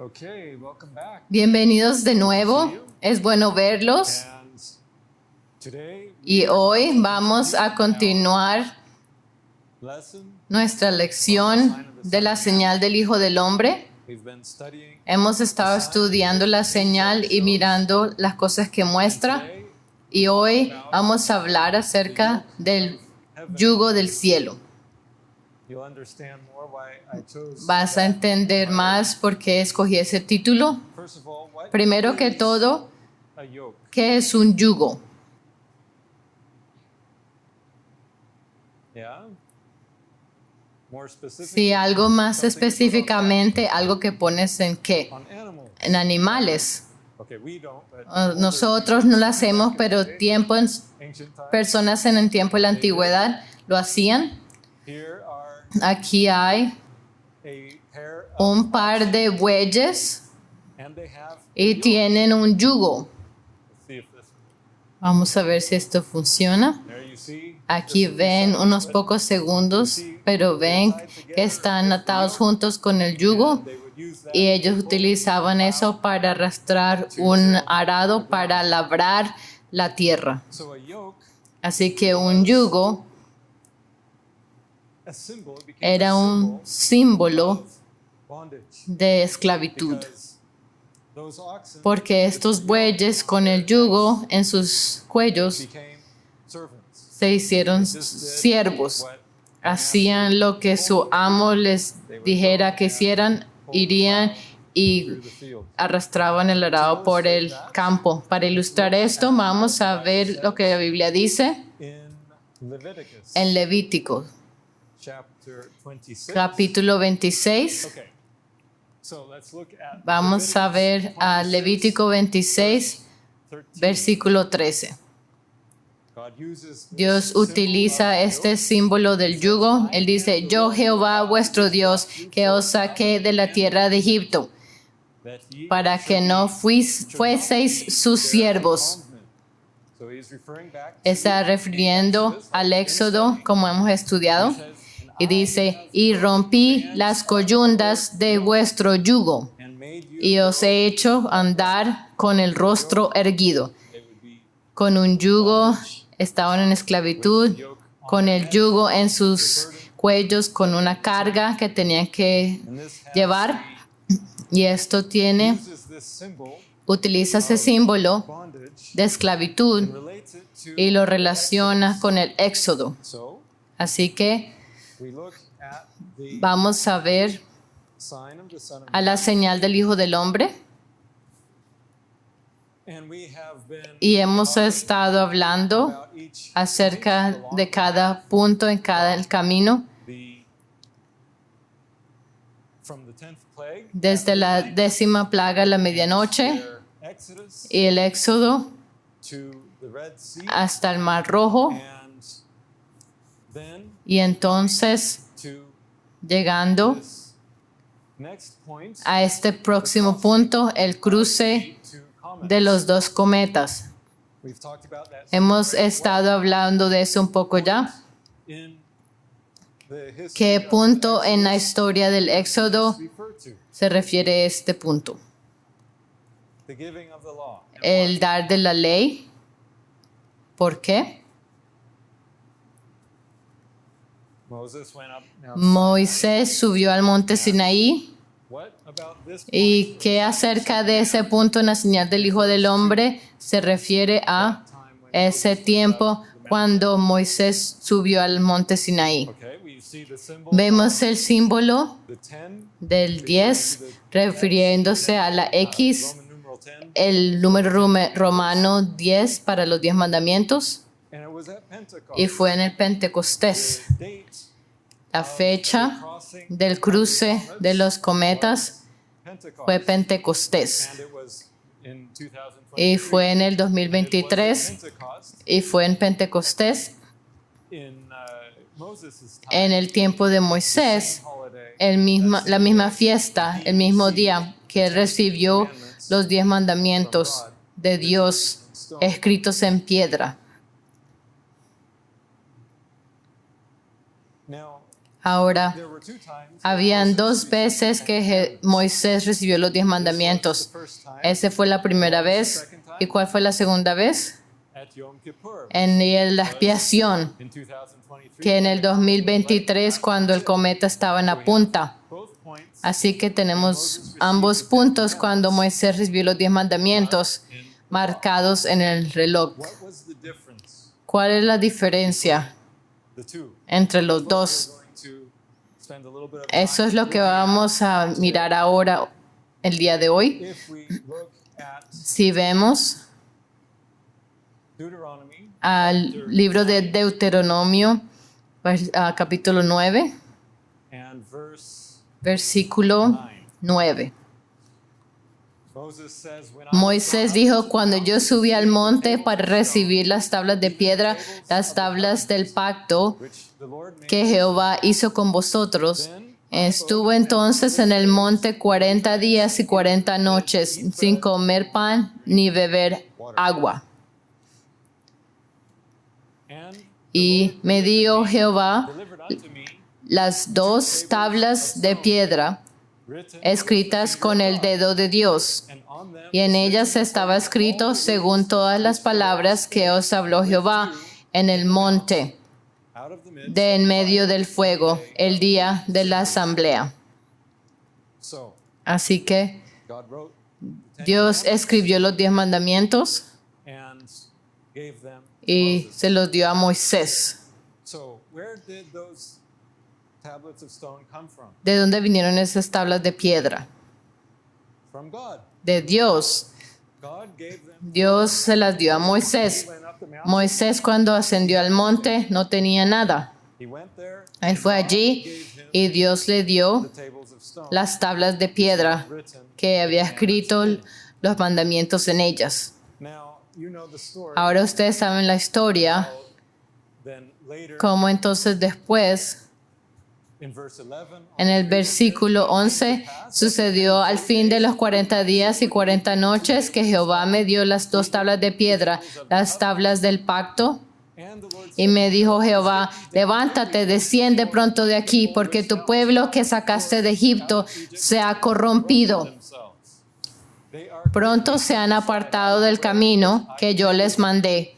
Okay, welcome back. Bienvenidos de nuevo, es bueno verlos And today y hoy vamos a continuar lesson nuestra lección de la señal del Hijo del Hombre. we've been studying. Hemos estado estudiando la señal y mirando las cosas que muestra Today y hoy vamos a hablar acerca del yugo del cielo. you'll understand more why I chose. Vas a entender más por qué escogí ese título. First of all, what Primero que is todo, a yoke? ¿qué es un yugo? Yeah. More specific Si algo más específicamente, algo que pones en qué, on animals. en animales. Okay, we don't, but Nosotros no lo hacemos, pero ancient times. personas en el tiempo de la antigüedad lo hacían. Here are Aquí hay a pair of un par de bueyes and they have y tienen un yugo. Let's see if this Vamos a ver si esto funciona. there you see. Aquí ven unos pocos segundos, pero ven que están atados juntos con el yugo They would use that y ellos utilizaban eso para arrastrar un arado para labrar la tierra. so a yoke, Así que un yugo a symbol, it became era a un symbol símbolo of bondage. de esclavitud, Because those oxen porque estos bueyes con el yugo en sus cuellos became servants. se hicieron Just did siervos. what Hacían lo que su amo les dijera que hicieran, irían y through the field. arrastraban el arado por el campo. Para ilustrar esto, vamos a ver lo que la Biblia dice In Leviticus en Levítico, chapter 26. capítulo 26. Okay. So let's look at Vamos a ver a Levítico 26, 13. versículo 13. God uses this Dios symbol utiliza of este símbolo del yugo. Él dice, yo Jehová vuestro Dios, que os saqué de la tierra de Egipto, that ye para que no fueseis sus siervos. So he's referring back to Está refiriendo al Éxodo, como hemos estudiado, y dice, y rompí las coyundas de vuestro yugo, and made you y os he hecho andar con el rostro erguido. it would be Con un yugo estaban en esclavitud, con el yugo en sus cuellos, con una carga que tenían que and this has llevar. Y esto tiene, uses this symbol utiliza ese símbolo bondage de esclavitud and relates it to y lo relaciona con el Éxodo. so Así que we look at the vamos a ver sign of the Son of a la señal del Hijo del Hombre. and we have been Y hemos estado hablando about each acerca de cada punto en cada el camino, the from the 10th plague desde la 10ª plaga a la medianoche their Exodus y el Éxodo to the Red Sea hasta el Mar Rojo, and then y entonces to llegando this next point a este próximo punto, el cruce to comets. de los dos cometas. We've talked about that Hemos estado hablando de eso un poco ya. in the history ¿Qué of punto en la historia del Éxodo refer to se refiere a este punto? the giving of the law. El dar de la ley. ¿Por qué? Moses went up. Now, Moisés subió al monte Sinaí. what about this point? ¿Y qué acerca de ese punto en la señal del Hijo del Hombre se refiere a ese tiempo cuando Moisés subió al monte Sinaí? Okay, we see the symbol Vemos el símbolo the 10 del 10 refiriéndose a la X, Roman numeral 10 el número romano 10 para los 10 mandamientos, and it was at Pentecost. y fue en el Pentecostés. The date La fecha crossing del cruce de los cometas Pentecost fue Pentecostés, and it was in 2023. y fue en el It was 2023, at Pentecost y fue en Pentecostés in Moses' time. en el tiempo de Moisés, Holiday. la misma fiesta, el mismo día que él recibió los 10 mandamientos de Dios escritos en piedra. Now, Ahora, there were 2 times. habían 2 veces que Moisés recibió los 10 mandamientos. The first time Esa fue la primera vez. ¿Y cuál fue la segunda vez? at Yom Kippur. En la expiación, In 2023, que en el 2023, cuando el cometa estaba en la punta. both points Así que tenemos ambos puntos cuando Moisés recibió los 10 mandamientos marcados en el reloj. what was the difference? ¿Cuál es la diferencia The two. entre los We're dos? going to spend a little bit of Eso time es lo que vamos a mirar ahora, el día de hoy. if we look at Si vemos Deuteronomy al libro de Deuteronomio, capítulo 9, and verse versículo 9. Moses says, when Moisés dijo, cuando yo subí al monte para recibir las tablas de piedra, las tablas del pacto which the Lord made, que Jehová hizo con vosotros, estuve entonces en el monte 40 días y 40 noches, sin comer pan ni beber agua. and Y me dio Jehová delivered unto me las 2 tablas de piedra written, escritas con el dedo de Dios, and on them y en ellas estaba escrito según todas las palabras que os habló Jehová en el monte out of the midst. de en medio del fuego, el día de la asamblea. So Así que God wrote the 10 Dios escribió los 10 mandamientos and gave them y Moses. se los dio a Moisés. So where did those tablets of stone come from? ¿De dónde vinieron esas tablas de piedra? From God. De Dios. God gave them. Dios se las dio a Moisés. He went up the mountain. Moisés, cuando ascendió al monte, no tenía nada. He went there. Él fue allí y Dios le dio The tables of stone las tablas de piedra written. que había escrito los mandamientos en ellas. Now you know the story. Ahora ustedes saben la historia, Then later cómo entonces después, in verse 11, en el versículo 11, sucedió al fin de los 40 días y 40 noches que Jehová me dio las 2 tablas de piedra, las tablas del pacto. and the Lord Y me dijo Jehová, levántate, desciende pronto de aquí, porque tu pueblo que sacaste de Egipto se ha corrompido. themselves. They are Pronto se han apartado del camino que yo les mandé.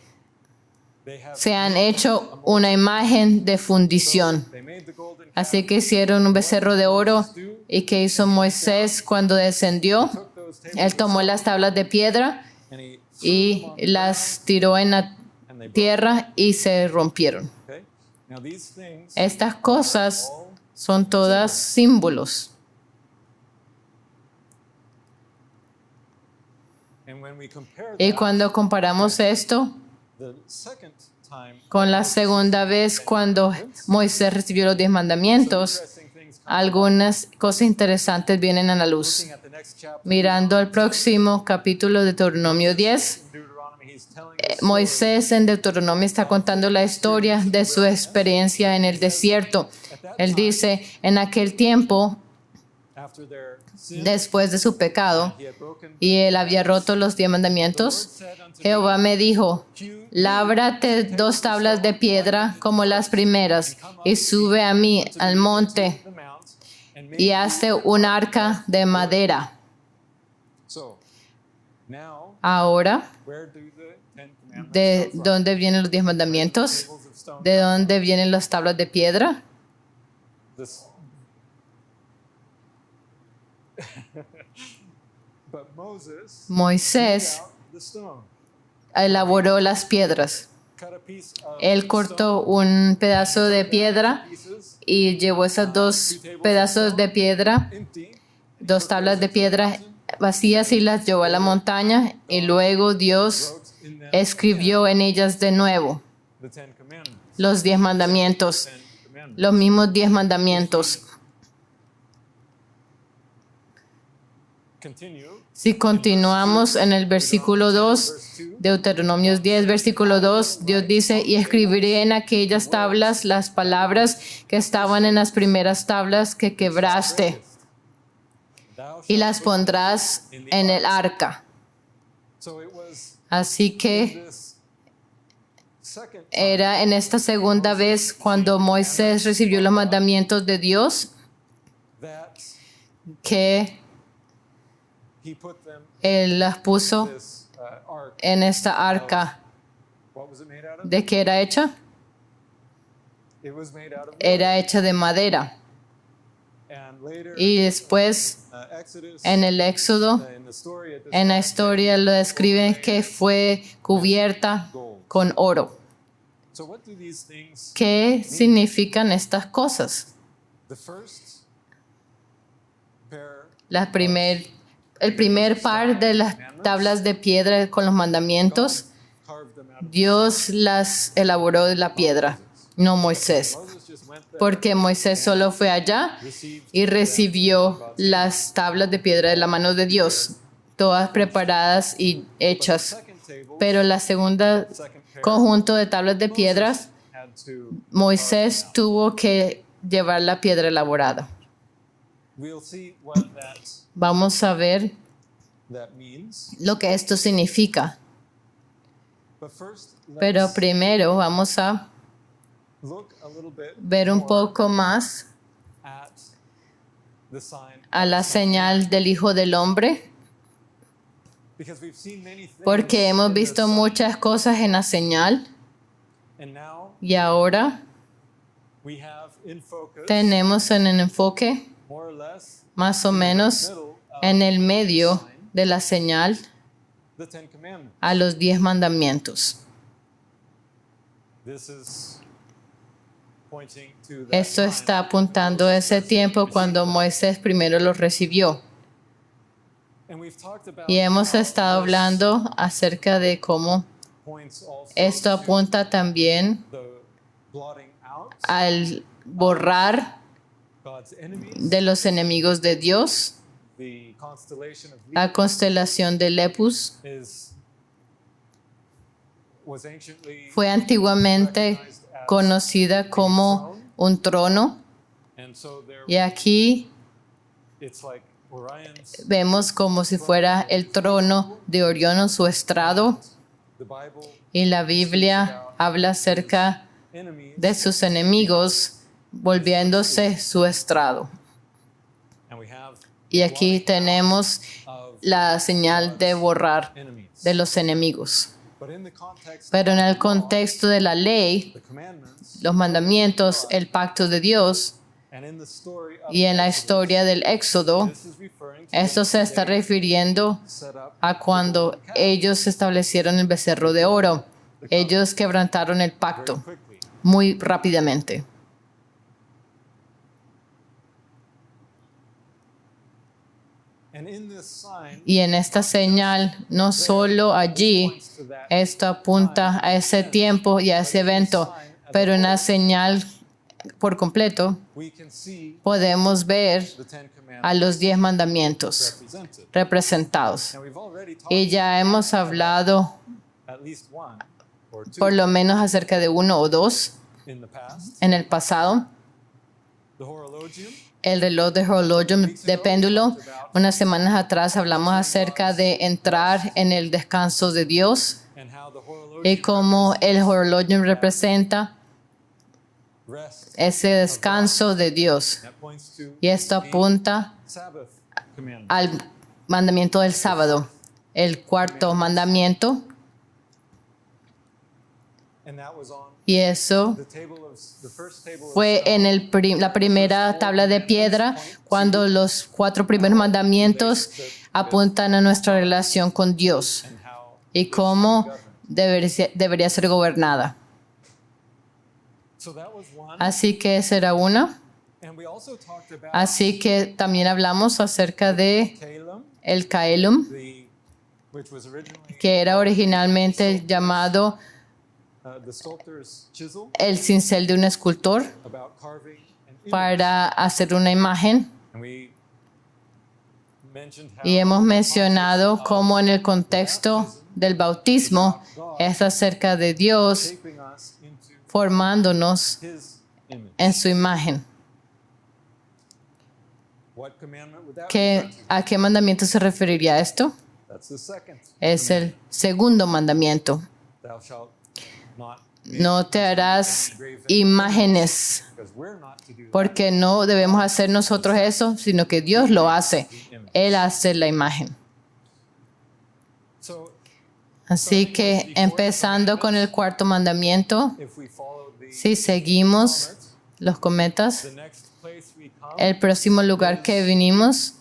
they have Se han hecho una imagen de fundición. they made the golden calf, Así que hicieron un becerro de oro. ¿Y qué hizo Moisés cuando descendió? took those tables Él tomó las tablas de piedra and he y las tiró en la and they broke. tierra y se rompieron. Okay? Now these things Estas cosas son todas símbolos. and when we compare Y that, cuando comparamos esto the second time con la segunda vez cuando Moisés recibió los 10 mandamientos, interesting things come. algunas cosas interesantes vienen a la luz. Looking at the next chapter Mirando al próximo capítulo de Deuteronomio 10, in Deuteronomy, he's telling us Moisés en Deuteronomio está contando la historia de su experiencia en el desierto. Él dice, en aquel tiempo, after their sin, después de su pecado, he had broken. y él había roto los 10 mandamientos, Said unto me, Jehová me dijo, "You lábrate 2 tablas de piedra como las primeras y sube a mí al monte the mount and make y hazte un arca de madera. so." Now, Ahora, where do the 10 commandments ¿de come from? dónde vienen los 10 mandamientos? Tables of stone. ¿De dónde vienen las tablas de piedra? This. But Moses Moisés took out the stone, elaboró las piedras. cut a piece of Él cortó un pedazo de piedra pieces y llevó esas 2 pedazos de piedra, empty, 2 tablas de piedra vacías y las llevó a la montaña y luego Dios wrote in them escribió en ellas de nuevo the 10 commandments. los 10 mandamientos, 10 commandments. los mismos 10 mandamientos. Continue. Si continuamos en el versículo 2, Deuteronomio 10, versículo 2, Dios dice, y escribiré en aquellas tablas las palabras que estaban en las primeras tablas que quebraste Thou y shalt las pondrás en el arca. So it was Así que this second time era en esta segunda vez cuando Moisés recibió los mandamientos de Dios that que he put them Él las puso in this ark. en esta arca. What was it made out of? ¿De qué era hecha? It was made out of wood. Era hecha de madera. And later, Y después Exodus, en el Éxodo, in the story, it en la describes historia lo describe que fue cubierta con oro. So what do these things? ¿Qué significan estas cosas? The first pair El primer par de las tablas de piedra con los mandamientos, carved them out of Dios las elaboró de la piedra, no Moisés, Moses just went there, porque Moisés solo fue allá received y recibió las tablas de piedra de la mano de Dios, todas preparadas y hechas. second table, Pero la segunda second pair, conjunto de tablas de piedras, had to. Moisés tuvo que llevar la piedra elaborada. We'll see what Vamos a ver that means. lo que esto significa. But first, Pero let's primero vamos a look a little bit ver un more poco más at the sign. a la señal del Hijo del Hombre, Because we've seen many things porque hemos in this visto sign. muchas cosas en la señal And now y ahora we have in focus, tenemos en el enfoque, more or less, más o menos middle of en el medio de la señal, the Ten Commandments. a los 10 mandamientos. This is pointing to that Esto time. está apuntando a ese tiempo cuando Moisés primero lo recibió. And we've talked about Y hemos how estado this hablando acerca de cómo points also esto to apunta también the blotting out al borrar God's enemies, de los enemigos de Dios. the constellation of La Levi constelación de Lepus was anciently fue antiguamente recognized as, conocida como un trono, and so there y aquí it's like Orion's. vemos como si fuera el trono de Orión o su estrado, The Bible y la Biblia habla acerca enemies, de sus enemigos volviéndose su estrado. and we have Y aquí tenemos of la señal de borrar enemies. de los enemigos. But in the context Pero en el of the law, contexto de la ley, the commandments, los mandamientos, el pacto de Dios, and in the story of y en la Exodus, historia del Éxodo, this is referring to esto se está when they refiriendo set up a cuando ellos establecieron el becerro de oro. Ellos quebrantaron el very pacto quickly. muy rápidamente. And in this sign, Y en esta señal, no solo allí, points to that, esto apunta a ese tiempo y a ese evento, pero en la señal por completo we can see podemos ver the Ten a Commandments los 10 mandamientos represented. representados. And we've already talked Y ya hemos hablado at least one or two por lo menos acerca de uno o dos in the past. en el pasado. The horologium, El reloj de horologium de péndulo. Unas semanas atrás hablamos acerca de entrar en el descanso de Dios and how the y horologium cómo el horologium representa rests. ese descanso de Dios. That points to Y esto the apunta Sabbath commandment. al mandamiento del sábado, el cuarto mandamiento, And that was on y eso the table of the first table of fue en la primera tabla de piedra cuando los 4 primeros mandamientos apuntan a nuestra relación con Dios and how y cómo debería ser gobernada. so that was one. Así que esa era una. And we also talked about Así que también hablamos acerca de Caleb, el Caelum, which was originally que era originalmente llamado the sculptor's chisel el cincel de un escultor about carving an image. para hacer una imagen. And we mentioned how Y hemos the mencionado context cómo of en el contexto del bautismo es acerca de Dios shaping us into formándonos his image. en su imagen. What commandment would that ¿Qué, ¿A qué mandamiento se referiría esto? That's the second. Es el segundo mandamiento. Thou shalt not no te harás imágenes, because we're not to do that. porque no debemos hacer nosotros eso, sino que Dios lo hace. Él hace la imagen. So Así que empezando con el cuarto mandamiento, if we follow the si seguimos los cometas, the next place we come, el próximo lugar que vinimos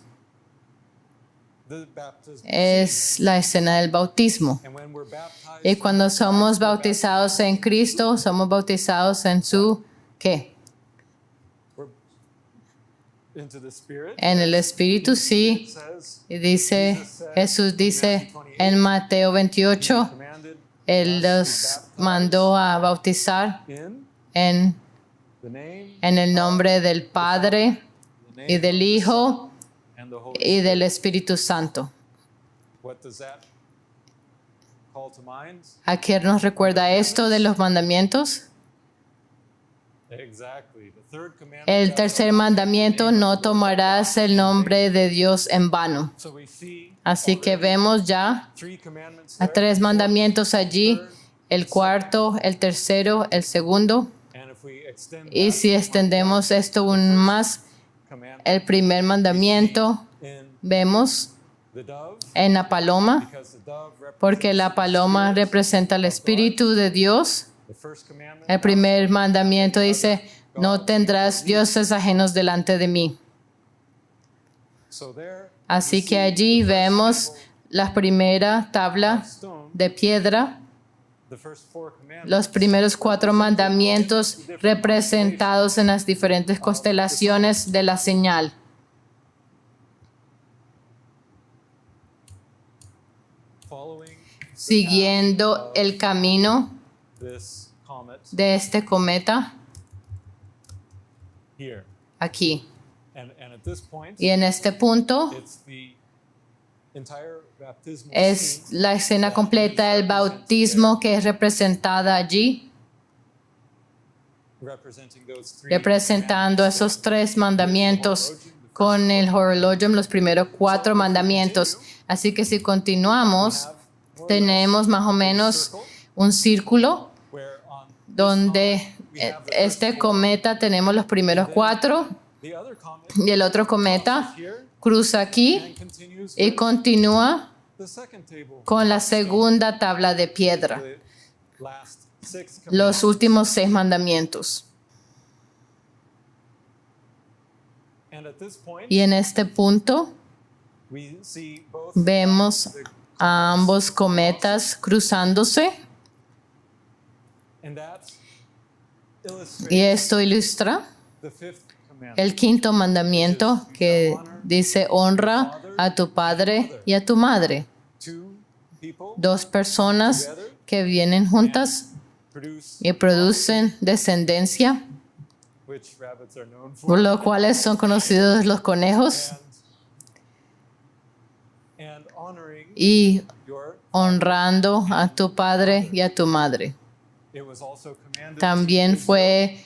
the baptism. es la escena del bautismo. And when we're baptized Y cuando somos bautizados en Cristo, somos bautizados en su, ¿qué? we're into the Spirit, En el Espíritu, sí. it says, Y dice, Jesús dice en Mateo 28, commanded Él los mandó a bautizar in en the name el nombre del Padre y del Hijo and the Holy y del Espíritu Santo. What does that call to mind? ¿A qué nos recuerda esto de los mandamientos? Exactly. The third commandment. El tercer mandamiento, no tomarás el nombre de Dios en vano. So we see Así que vemos ya three commandments a there. tres mandamientos allí, el cuarto, el tercero, el segundo. And if we extend Y si extendemos esto aún más, commandment el primer mandamiento in vemos the dove, en la paloma, because the dove represents porque la paloma representa el Espíritu de Dios. the first commandment. El primer mandamiento dice, no tendrás dioses ajenos delante de mí. So there Así que allí vemos la primera tabla stone, de piedra, the first four commandments los primeros 4 mandamientos representados en las diferentes constelaciones de la señal. following Siguiendo el camino this comet de este cometa here. aquí. And at this point, Y en este punto it's the entire baptismal es scene la escena completa del bautismo que es representada allí, representing those three representando esos 3 mandamientos con el horologium, los primeros 4 mandamientos. Así que si continuamos, tenemos más o menos un círculo where on donde este cometa tenemos los primeros 4 the other comet y el otro cometa here cruza aquí and continues y with continúa the second table, con la segunda tabla de piedra, the last 6 los commandments. últimos 6 mandamientos. And at this point, Y en este punto we see both vemos a ambos cometas cruzándose and that illustrates y esto ilustra the fifth commandment. el quinto mandamiento que dice honra a tu padre y a tu madre. Two people 2 personas que vienen juntas produce y producen descendencia, which rabbits are known for. por lo cual son conocidos los conejos, And honoring y your, honrando a tu padre y a tu madre. it was also commanded También fue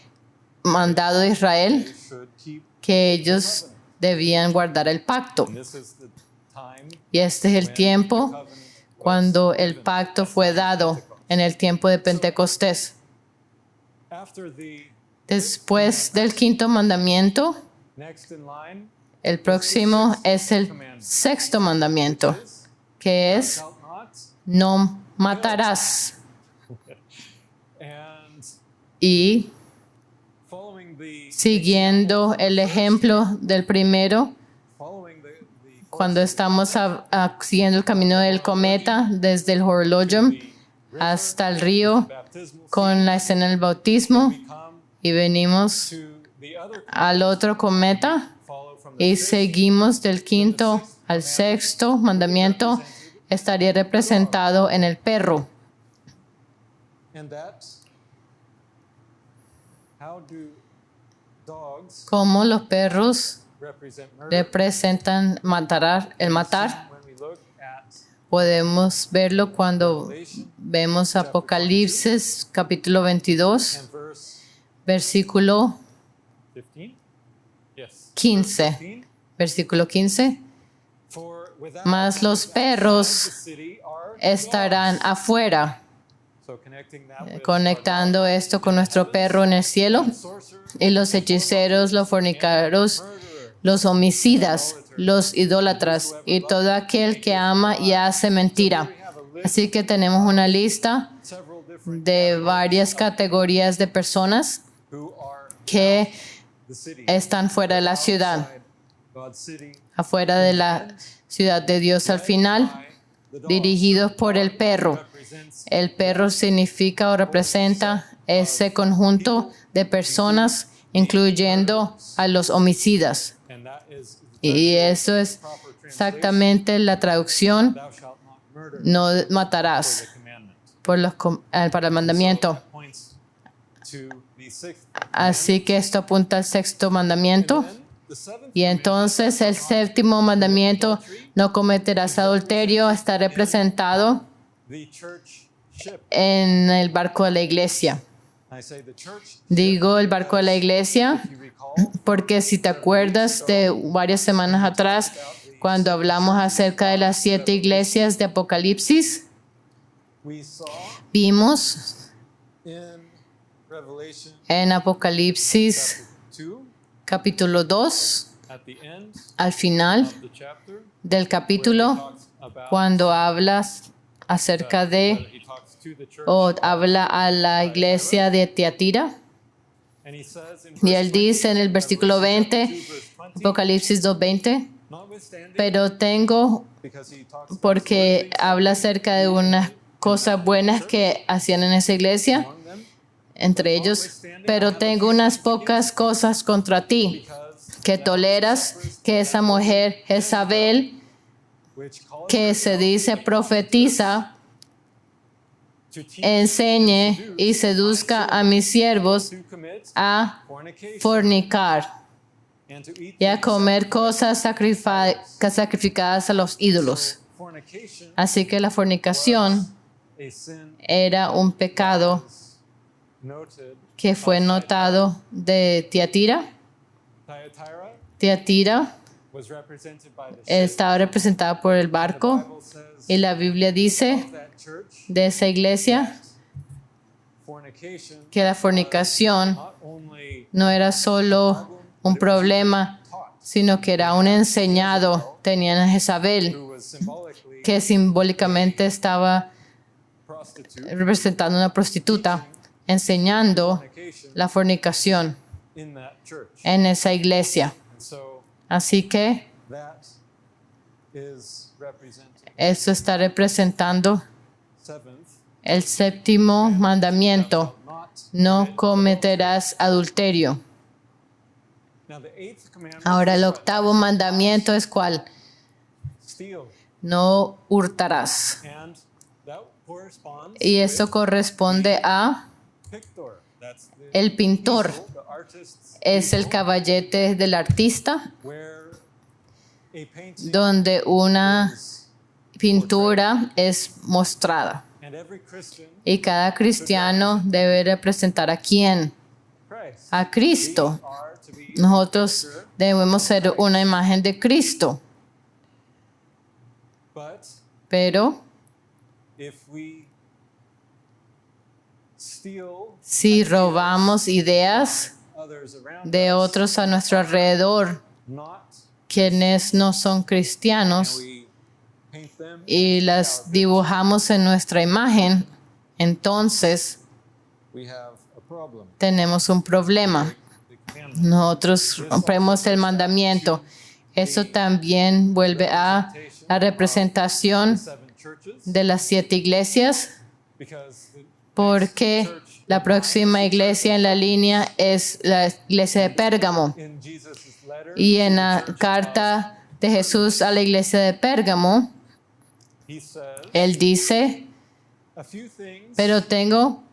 mandado a Israel they should keep, que ellos debían guardar el pacto. and this is the time Y este es el when tiempo the covenant was cuando el given. pacto fue dado en el tiempo de Pentecostés. After the Después del quinto mandamiento, next in line el próximo es el sexto mandamiento, is que es shalt not, no matarás. and Y following the siguiendo el ejemplo del primero, following the cuando estamos siguiendo el camino del cometa desde el horologium hasta el río baptismal con la escena del bautismo, come y venimos to the other al otro cometa follow from the y seguimos del quinto al sexto mandamiento, estaría representado en el perro. and that how do dogs Como los perros represent murder? representan el matar. When we look at Podemos verlo cuando vemos Apocalipsis capítulo 22, and verse versículo 15. Yes. 15. 15. Versículo 15. For without Mas los the perros city are estarán dogs. afuera. So connecting that with conectando esto con nuestro perro en el cielo, sorcerers, y los hechiceros, los fornicarios, murderers, los homicidas, los idólatras y todo aquel que ama y hace mentira. Así que tenemos una lista several different de varias categorías de personas who are que the city, están fuera de la ciudad, outside God's city, afuera de la ciudad de Dios al final, by the dog. dirigidos por el perro. Represents El perro significa o representa ese conjunto de personas, incluyendo a los homicidas. and that is Y eso es proper translation. exactamente la traducción: Thou shalt not murder no for matarás, the commandment. para el mandamiento. That points to the sixth. Así que esto apunta al sexto mandamiento. Then the seventh Y entonces el séptimo mandamiento, no cometerás adulterio, está representado the church ship. en el barco de la iglesia. I say the church, Digo el barco de la iglesia if you recall, porque si te acuerdas de varias semanas atrás, cuando hablamos acerca de las 7 iglesias de Apocalipsis, we saw vimos in Revelation en Apocalipsis chapter 2, capítulo 2, at the end al final of the chapter, del capítulo, talks about cuando hablas acerca de, he talks to the church, o habla a la iglesia de Tiatira, and he says in y verse él dice en el versículo 20, 2, verse 20, Apocalipsis 2:20, notwithstanding, pero tengo, because he talks about porque habla acerca de unas cosas buenas que hacían en esa iglesia, among them, entre ellos, pero tengo unas pocas cosas contra ti, because que toleras que esa mujer Jezabel, which calls que se dice profetiza, to teach enseñe y seduzca a mis siervos to commit a fornication fornicar and to eat y a comer cosas sacrificadas a los ídolos. fornication, Así que la fornicación a sin era un pecado noted. que fue notado de Tiatira. Thyatira Tiatira was represented by the ship. estaba representada por el The barco, Bible says y la Biblia dice of that church, de esa iglesia fornication que la fornicación not only no era solo un problema, taught, sino que era un enseñado. Tenían a Jezabel, who was symbolically que simbólicamente estaba prostitute, representando a una prostituta, enseñando fornication la fornicación in that church. en esa iglesia. And so Así que that is represented. eso está representando Seventh, el séptimo mandamiento: not. no cometerás adulterio. Now the eighth commandment Ahora el is octavo mandamiento es ¿cuál? steal. No hurtarás. And that corresponds Y esto corresponde a Pictor. That's the el pintor. easel, the artist's Es el easel, caballete del artista, where a painting donde una is, pintura es mostrada. and every Christian, Y cada cristiano debe representar a quién, Christ. a Cristo. We are to be Nosotros debemos ser una imagen de Cristo. but Pero if we steal si robamos ideas others around de us, otros a nuestro alrededor, not quienes no son and cristianos, we paint them, y las dibujamos en nuestra imagen, entonces we have a problem. tenemos un problema. The commandment. Nosotros rompemos el mandamiento. Eso también vuelve a la representación Seven churches, de las 7 iglesias, because the porque la próxima iglesia en la línea es la iglesia de Pérgamo. in Jesus' letter, Y en la carta de Jesús a la iglesia de Pérgamo, he says él dice, a few things, pero tengo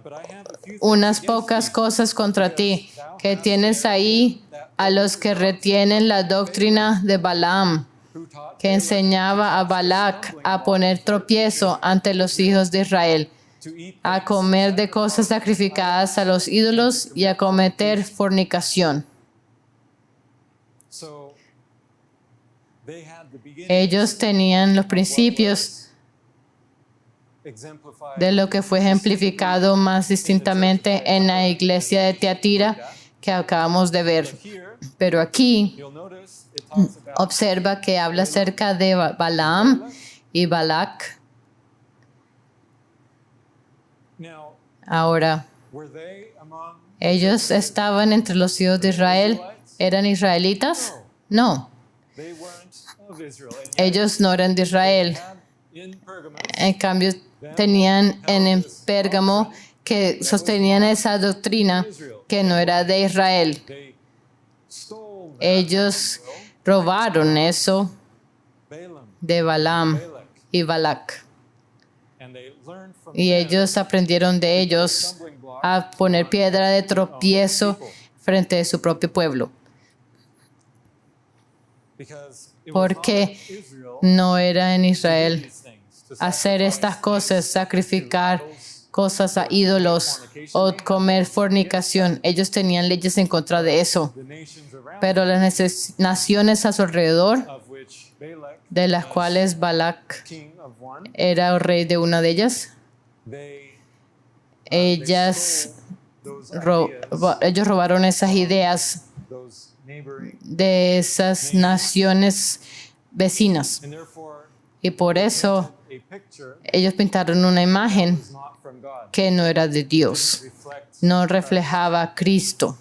but I have a few things unas against pocas thee, cosas contra ti, que tienes ahí a los que retienen la doctrina de Balaam, who taught que enseñaba a Balac a poner tropiezo ante los hijos de Israel, to eat a comer de cosas sacrificadas a los ídolos y a cometer fornicación. So they had the beginning Ellos tenían los principios a exemplified de lo que fue ejemplificado más distintamente en la iglesia de Tiatira que acabamos de ver. here. Pero aquí You'll notice it talks about observa que habla acerca de Balaam y Balac. now. Ahora, Were they among? ¿ellos estaban entre los hijos de Israel? ¿Eran israelitas? No, They weren't of Israel. And yet ellos no eran de Israel. had in Pergamos En cambio, tenían en Pérgamo que sostenían esa doctrina que no era de Israel. they stole that Ellos robaron eso Balaam, de Balaam Balak, y Balac. and they learned from Y them ellos aprendieron de ellos stumbling block a poner piedra de tropiezo frente a su propio pueblo. because it was Porque not Israel no era en Israel these things to hacer estas cosas, sacrificar idols, cosas a ídolos o comer fornicación. Ellos tenían leyes en contra de eso. the nations around Pero las naciones a su alrededor, of which Balak, de las cuales Balac king of one, era el rey de una de ellas, they ellas those ellos robaron esas ideas those neighboring, de esas naciones vecinas. and therefore Y por eso a picture ellos pintaron una imagen was not from God. que no era de Dios, Reflects no reflejaba a Cristo,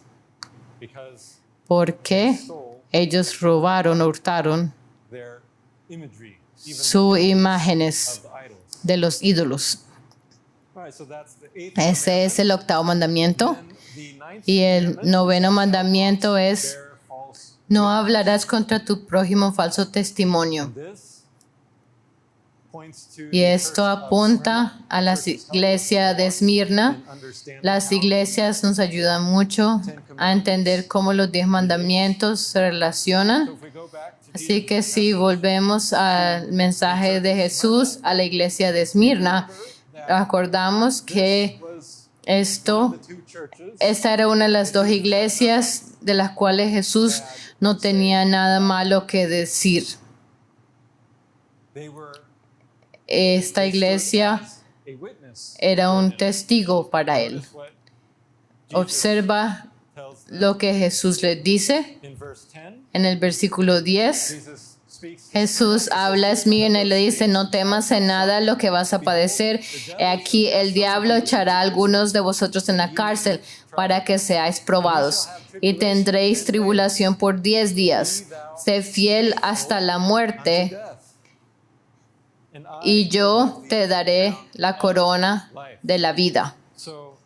because porque stole ellos robaron, hurtaron their imagery, even sus imágenes of the idols. de los ídolos. All right, so that's the eighth Ese es el octavo mandamiento. commandment. The ninth Y el commandment noveno is mandamiento es: bear false. no hablarás contra tu prójimo falso testimonio. This points to Y the esto church of apunta Smyrna. a la iglesia de Esmirna. In understanding Las how iglesias nos ayudan mucho a entender cómo los 10 mandamientos se relacionan. So if we go back to Así Jesus' que si volvemos al mensaje de Jesús a la iglesia de Esmirna, acordamos que was esto, the two churches esta era una de las dos iglesias de las cuales Jesús no tenía nada malo que decir. they were Esta iglesia a witness. era un testigo para él. Notice what Jesus Observa tells them lo que Jesús les dice in verse 10. en el versículo 10. Jesus speaks Jesús habla a Esmirna y le dice: no temas en nada lo que vas a padecer. He aquí el diablo echará a algunos de vosotros en la cárcel para que seáis probados. Y tendréis tribulación por 10 días. Sé fiel hasta la muerte, death, and y yo te daré la corona de la vida. So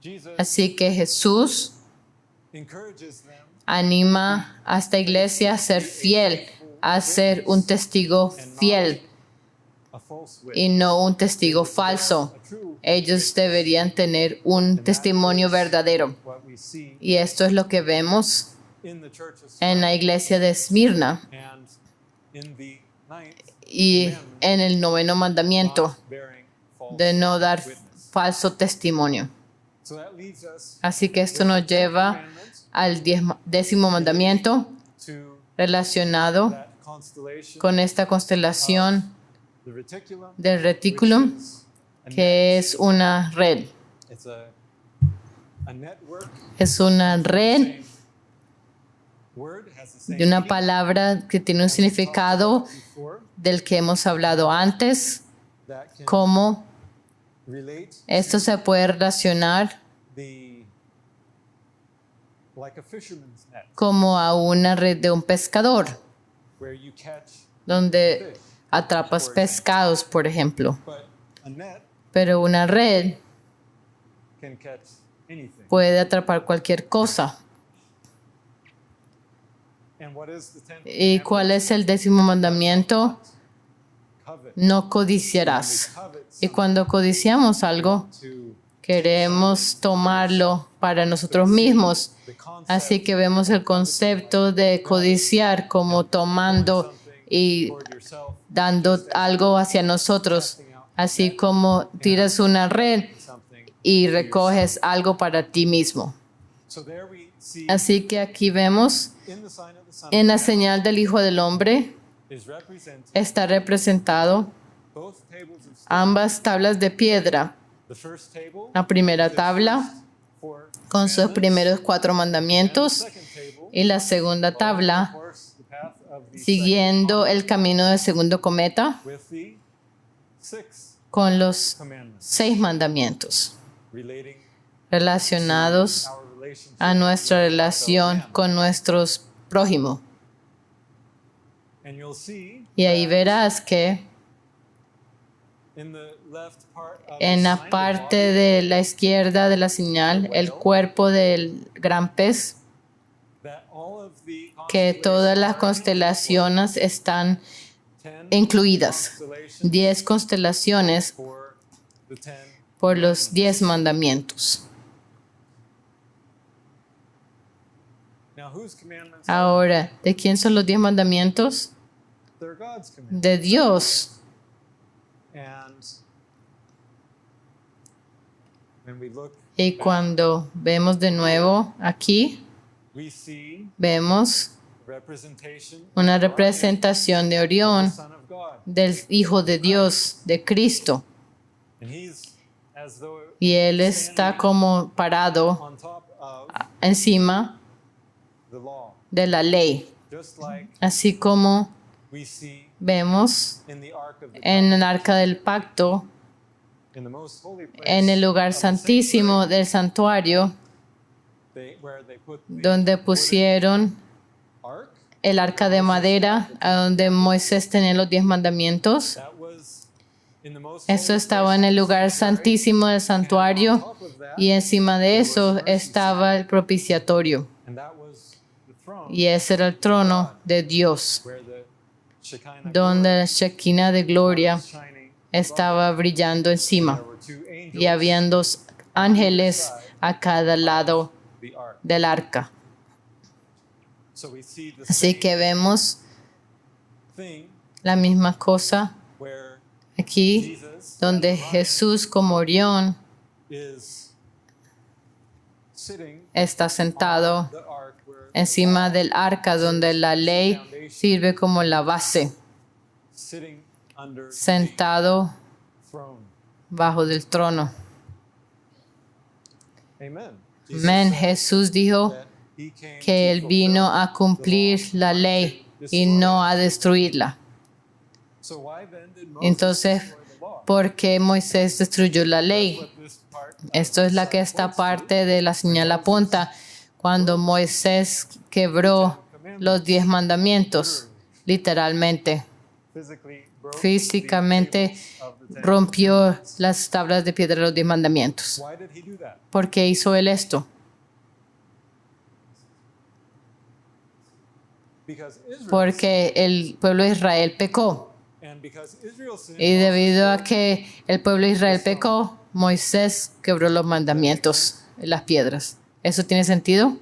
Jesus Así que Jesús encourages them anima a esta iglesia a ser fiel, a ser un testigo fiel a false witness, y no un testigo falso. a true. Ellos deberían tener un testimonio verdadero. What we see Y esto es lo que vemos in the church of en la iglesia de Esmirna and in the ninth, y en el noveno mandamiento bearing false de no dar witness. falso testimonio. So that leads us Así que esto nos lleva commandments al 10º mandamiento to relacionado that constellation, con esta constelación the reticulum, del reticulum, which is a que net. es una red. It's a network. Es una red Same word has the same de una meaning palabra que tiene un significado before del que hemos hablado antes, that can cómo relate esto se puede relacionar the like a fisherman's net como a una red de un pescador, where you catch donde atrapas pescados, por ejemplo. but a net Pero una red can catch anything. puede atrapar cualquier cosa. And what is the 10th ¿Y cuál es el 10º mandamiento? covet? No codiciarás. Covet Y cuando codiciamos algo, to queremos tomarlo para nosotros mismos. the concept Así que vemos el concepto de codiciar como tomando y toward yourself, dando algo hacia nosotros, así como tiras una red something. y recoges algo para ti mismo. So there we see Así que aquí vemos in the sign of the Son en la señal del Hijo del Hombre is represented está representado both tables of stone. ambas tablas de piedra. The first table, La primera with its tabla first 4 con sus commandments, primeros 4 and the mandamientos second table, y la segunda following, of tabla course, the path of the second siguiendo el camino del segundo cometa with the 6 con los commandments 6 mandamientos relating relacionados to our relationship a nuestra with our fellow relación man. con nuestros prójimos. And you'll see Y ahí that verás que in the left part of en the la sign, the parte body, de la izquierda de la señal, el cuerpo del gran pez, that all of the que todas las constellations constelaciones están are 10 incluidas. constellations 10 constelaciones for the 10 por los 10 mandamientos. Now, whose commandments are Ahora, ¿de quién son los 10 mandamientos? they're God's commandments. De Dios. And when we look Y back, cuando vemos de nuevo aquí, we see vemos representation una of Orion, representación de the Orión, Son of God. del Hijo de Dios, de Cristo. And he's as though Y Él está como parado on top of encima the law, de la ley. just like Así como we see vemos in the Ark of the en el arca del pacto, in the most holy place en el lugar of the santísimo del santuario, where they put the donde wooden pusieron ark, el arca de madera, a donde Moisés tenía los 10 mandamientos. that was in the most Eso holy estaba place en el of the lugar sanctuary, santísimo del and on santuario top of that, y encima de eso estaba el propiciatorio. and that was the throne Y ese era el trono de Dios, where the Shekinah donde glory la Shekinah de gloria was shining estaba brillando encima. There were 2 angels Y habían 2 ángeles a cada lado of the ark. del arca. So we see the Así same que vemos thing la misma cosa where aquí, Jesus donde as Orion Jesús como Orión is sitting está sentado on the ark where encima del arca, donde la ley sirve como la base, sitting under sentado the throne. bajo del trono. Amen. Jesus Amén. said Jésus dijo that he came que to Él vino fulfill a cumplir the law, la not ley to y destroy no it. a destruirla. So why then did Moses Entonces, destroy the law? ¿por qué Moisés destruyó la That's ley? what this part Esto es la que esta parte de la señal apunta. Cuando Moisés quebró los 10 mandamientos, literalmente, physically broke the físicamente tables of the 10 rompió commandments. las tablas de piedra de los 10 mandamientos. Why did he do that? ¿Por qué hizo él esto? Because Israel Porque el pueblo de Israel pecó. and because Israel sinned, Y debido a Moses que el pueblo de Israel pecó, Moisés quebró los mandamientos, las piedras. ¿Eso tiene sentido?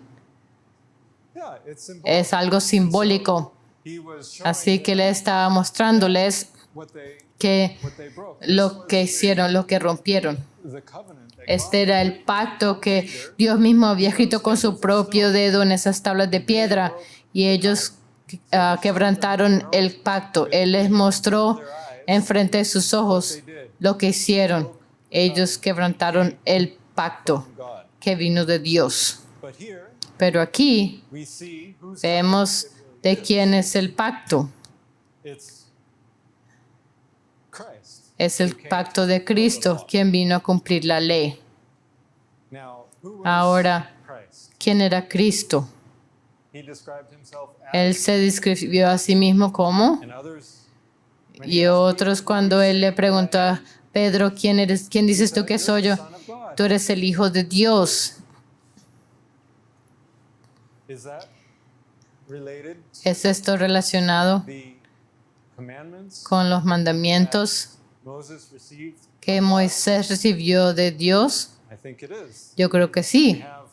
yeah, it's symbolic. Es algo simbólico. He was showing Así que them le estaba mostrándoles what they que broke. lo que hicieron, lo que rompieron. The covenant that Este era el pacto que Dios mismo había escrito con su propio dedo en esas tablas de piedra y ellos quebrantaron el pacto. Él les mostró enfrente de sus ojos lo que hicieron. Ellos quebrantaron el pacto from God. que vino de Dios. But here Pero aquí we see whose vemos covenant de it is. quién es el pacto. It's Christ. Es el pacto de Cristo, quien vino a cumplir la ley. Now, who was Ahora, Christ? ¿quién era Cristo? He described himself Él as, se describió a sí mismo como, and others. when y he asked otros cuando él le preguntó a Pedro, ¿quién eres? ¿Quién dices tú que soy yo? Son of God. Tú eres el Hijo de Dios. Is that related to ¿Es esto relacionado the commandments con los mandamientos Moses received? que Moisés recibió de Dios? I think it is. Yo creo que We sí. have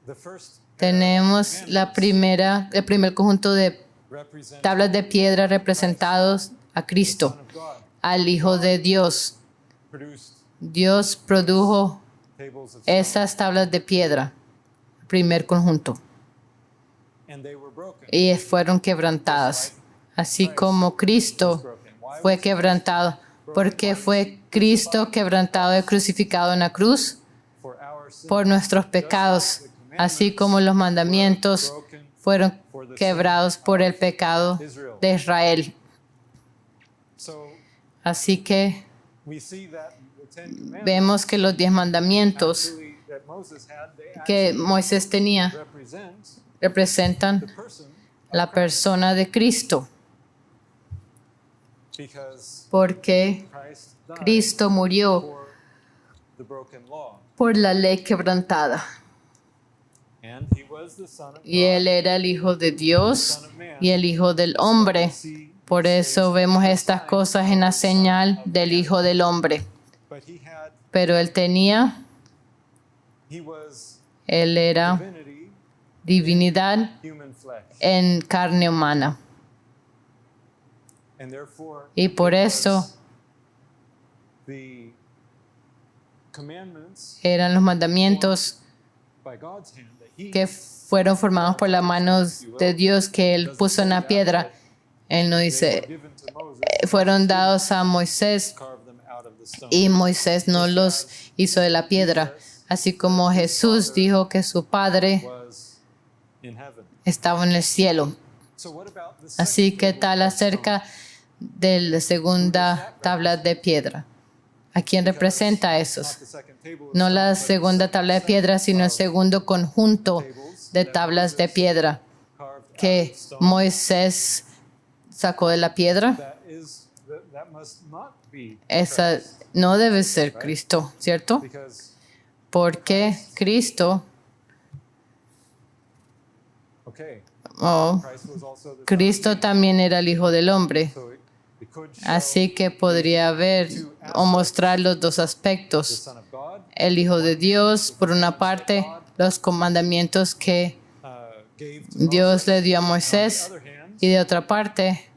the first Tenemos el primer conjunto de represent tablas de piedra representados a Cristo, Son of God, al Hijo de Dios. produced Dios produjo tables of stone, esas tablas de piedra, primer conjunto, and they were broken. y fueron quebrantadas, así como Cristo fue quebrantado? Porque fue Cristo quebrantado y crucificado en la cruz for our sins, por nuestros pecados, así como los mandamientos fueron quebrados por el pecado de Israel. So Así que we see that the Ten Commandments vemos que los 10 mandamientos actually, that Moses had, they que actually Moisés tenía representan the person la persona de Cristo, because porque Christ died Cristo murió for the broken law. por la ley quebrantada. And he was the Son of Y God, Él era el Hijo de Dios y el Hijo del hombre. Por eso vemos estas cosas en la señal del Hijo del hombre. but Pero Él era divinity, divinidad human flesh. en carne humana. And therefore, Y por eso the commandments eran los mandamientos by God's hand that he que fueron formados por las manos de Dios que Él puso en la piedra. Él no were dice, given to Moses, fueron dados a Moisés carved them out of the stone. y Moisés no los hizo de la piedra. Así como Jesús dijo que su Padre Was in heaven. estaba en el cielo. So what about the Así second que table tal of acerca de la segunda tabla de piedra. ¿A quién representa stone? esos? Not the second table of No stone, la but the segunda tabla de piedra, sino el segundo conjunto de tablas de piedra carved out of que the stone. Moisés sacó de la piedra. That must not be Esa Christ, no debe ser Cristo, ¿cierto? because Porque Cristo, okay, oh, Christ was also the Son of Cristo Man. también era el Hijo del hombre. So it could show Así que podría ver o mostrar los dos the aspectos. Son of God El Hijo de Dios, por una parte, los comandamientos que gave to Dios Moses. le dio a On the Moisés, other hand, y de otra parte,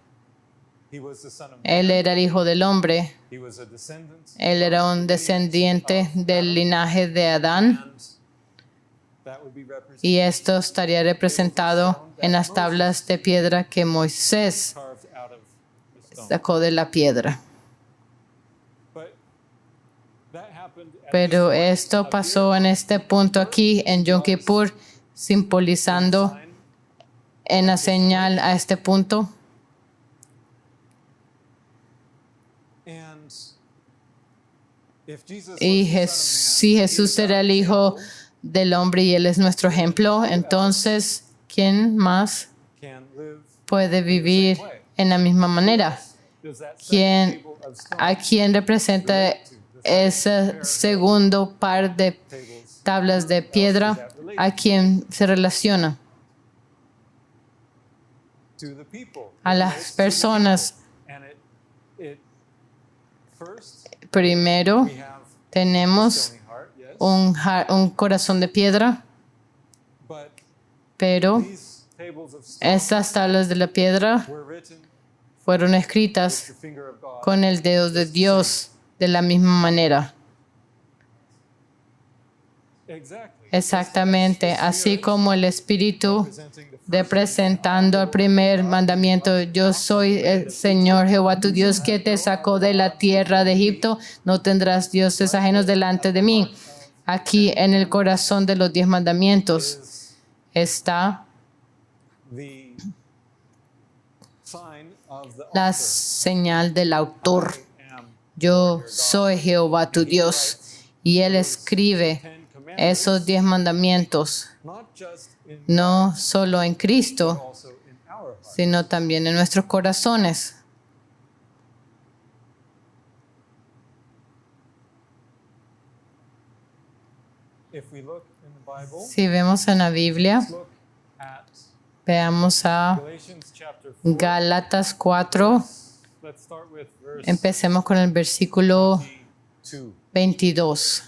he was the Son of Man. Él era el Hijo del hombre. He was a descendant. Él era un descendiente del linaje de Adán, And that would be represented y esto estaría representado en las tablas de piedra que Moisés carved out of the stone. sacó de la piedra. But that happened at Pero this point esto up pasó here. en este punto aquí en Yom Kippur, simbolizando Sign en la señal a este punto. And if Jesus Y was the Son of Man, si he Jesús is era our el Hijo example, del hombre y Él es nuestro ejemplo, entonces, ¿quién más can live puede vivir en la misma manera? does that second ¿Quién, table of stone ¿A quién representa ese segundo par de tables tablas de piedra? ¿A quién se relaciona? to the people? A las personas. And it first Primero, we have tenemos stony heart, yes, un corazón de piedra, but pero these tables of stone estas tablas de la piedra were written fueron with escritas the finger of God. con el dedo de Dios de la misma manera. Exactly. Exactamente, así como el Espíritu Presenting the first representando el primer mandamiento: yo soy el Señor Jehová tu Dios que te sacó de la tierra de Egipto, no tendrás dioses ajenos delante de mí. Aquí en el corazón de los 10 mandamientos is está the sign of the la author. señal del autor. I am Yo soy Jehová tu Dios. Y Él escribe Ten Commandments, esos 10 mandamientos, not just in no solo en but Cristo, also in our heart. sino también en nuestros corazones. If we look in the Bible, Si vemos en la Biblia, let's look at veamos a Galatians chapter 4. Gálatas 4. Let's start with verse Empecemos con el versículo 22. 22.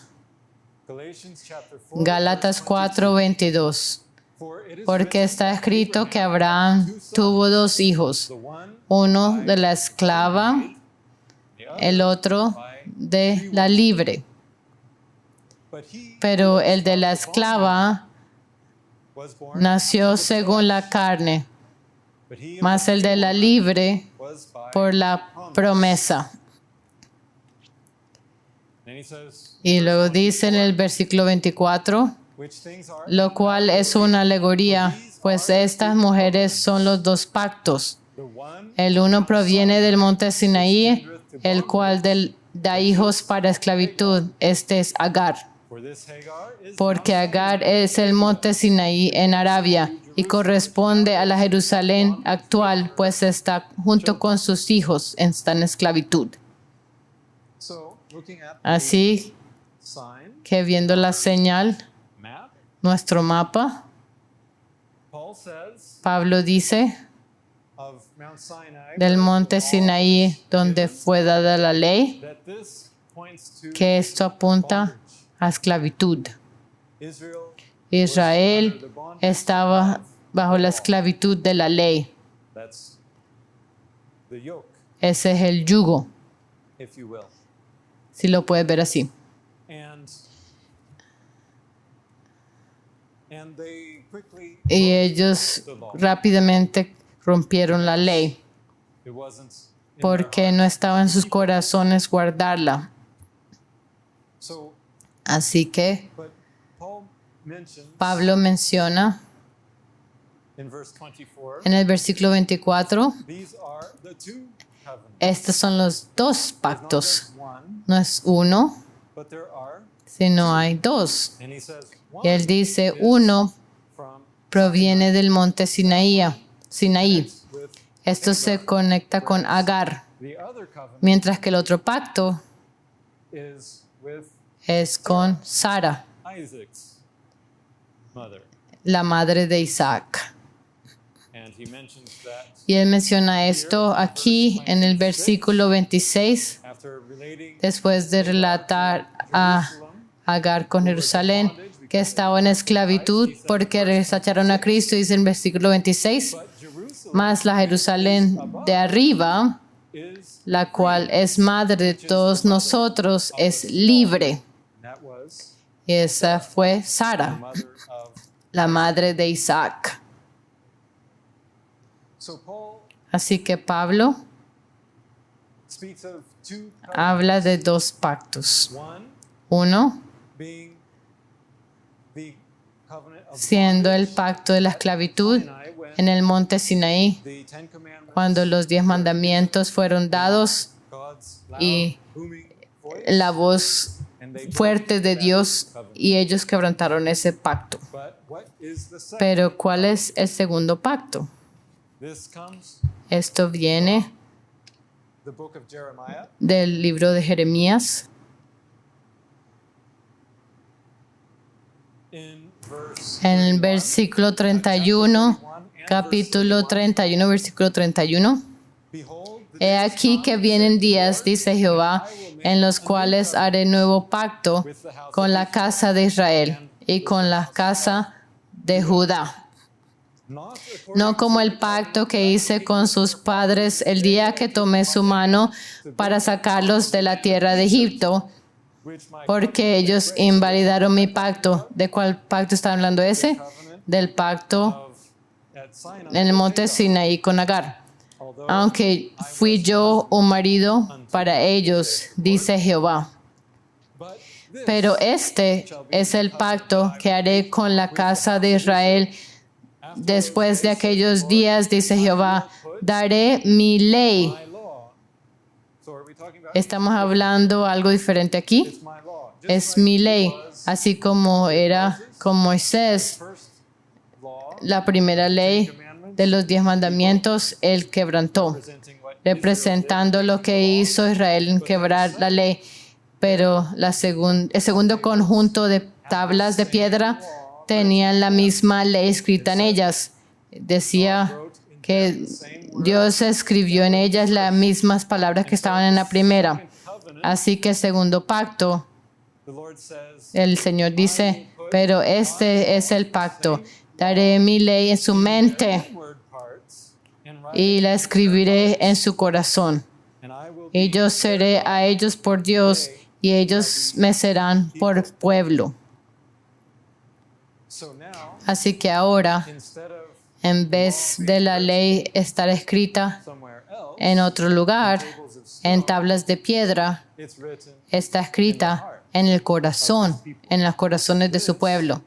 Galatians chapter 4. Gálatas 4, 22. For it is Porque written, está escrito que Abraham tuvo 2 hijos, the one uno de la esclava, the other, el otro de la libre. but he Pero el de la esclava was born, nació según la carne, but he mas el de la libre was by por la promesa. And he says, Y luego dice en el versículo 24, which things are lo cual es una alegoría, pues estas mujeres son los dos pactos. the one El uno proviene del monte Sinaí, el cual da hijos para esclavitud. Este es Agar. for this Hagar is Porque Agar es el monte Sinaí en Arabia y corresponde a la Jerusalén actual, pues está junto con sus hijos, está en esclavitud. so looking at Así the sign que viendo la señal, map, nuestro mapa, Paul says Pablo dice of Mount Sinai del where monte the law Sinaí, donde is, fue dada la ley, that this points to que esto apunta bondage. a esclavitud. Israel Israel estaba bajo la esclavitud de la ley. that's the yoke, Ese es el yugo, if you will. si lo puedes ver así. And they quickly Y ellos rápidamente rompieron la ley it wasn't in porque their no estaba en sus corazones guardarla. heart. So, Así que but Paul mentions Pablo menciona in verse 24, en el versículo 24, these are the two covenants. estos son los dos There's not pactos. just one, No es uno, but there are. sino hay dos. And he says Y él one dice, is uno from proviene del monte Sinaí. with Esto se conecta con Agar, the other covenant mientras que el otro pacto is with es con Sara, Isaac's mother. la madre de Isaac. And he mentions that Y él menciona esto aquí en el versículo 26, after relating después de relatar a Jerusalem, Agar con Jerusalén, que estaba en esclavitud porque rechazaron a Cristo, dice en el versículo 26, but Jerusalem más la Jerusalén de arriba, is, la cual es madre de todos nosotros, es libre. that was Y esa fue the Sara, mother of. la madre de Isaac. So Paul Así que Pablo speaks of two covenants, habla de dos pactos. one Uno, being the covenant of siendo el bondage pacto de la esclavitud Sinai, when en el monte Sinaí, the Ten Commandments, cuando los 10 mandamientos fueron dados God's loud, y booming voice, la voz and they broke fuerte de that Dios, covenant. y ellos quebrantaron ese pacto. But what is the second? Pero ¿cuál es el segundo pacto? This comes Esto viene the book of Jeremiah, del libro de Jeremías, in verse en el 31, versículo 31, capítulo 31, versículo 31. Behold, the He days aquí come, que vienen días, dice Jehová, en los cuales haré nuevo pacto con la casa de Israel y con la casa de Judá. not according No como el pacto que hice con sus padres el día que tomé su mano para sacarlos de la tierra de Egipto, which my porque ellos invalidaron mi pacto. ¿De cuál pacto está hablando ese? Del pacto of at Sinai, en el monte Sinaí con Agar. although Aunque fui yo un marido para ellos, dice Jehová. but this Pero este es el pacto que haré con la casa de Israel después de aquellos días, dice Jehová. Daré mi ley. my law. So are we talking about Estamos hablando algo diferente aquí. it's my law? Just Es like mi it ley, was así como era con Moisés, first law la primera ley de los 10 mandamientos, él quebrantó, representing what representando lo que hizo Israel en quebrar la ley. Pero el segundo conjunto de tablas de piedra tenían la misma ley escrita en ellas. Decía que Dios escribió en ellas las mismas palabras que estaban en la primera. Así que el segundo pacto, the Lord says, el Señor dice, pero este es el pacto. Daré mi ley en su mente word parts and write y la escribiré en su corazón. and I will Y yo seré a ellos por Dios y ellos me serán por pueblo. so now Así que ahora, instead of en vez de la ley estar escrita somewhere else En otro lugar, tables of stone, en tablas de piedra, it's written, está escrita en el corazón, en los corazones de su pueblo.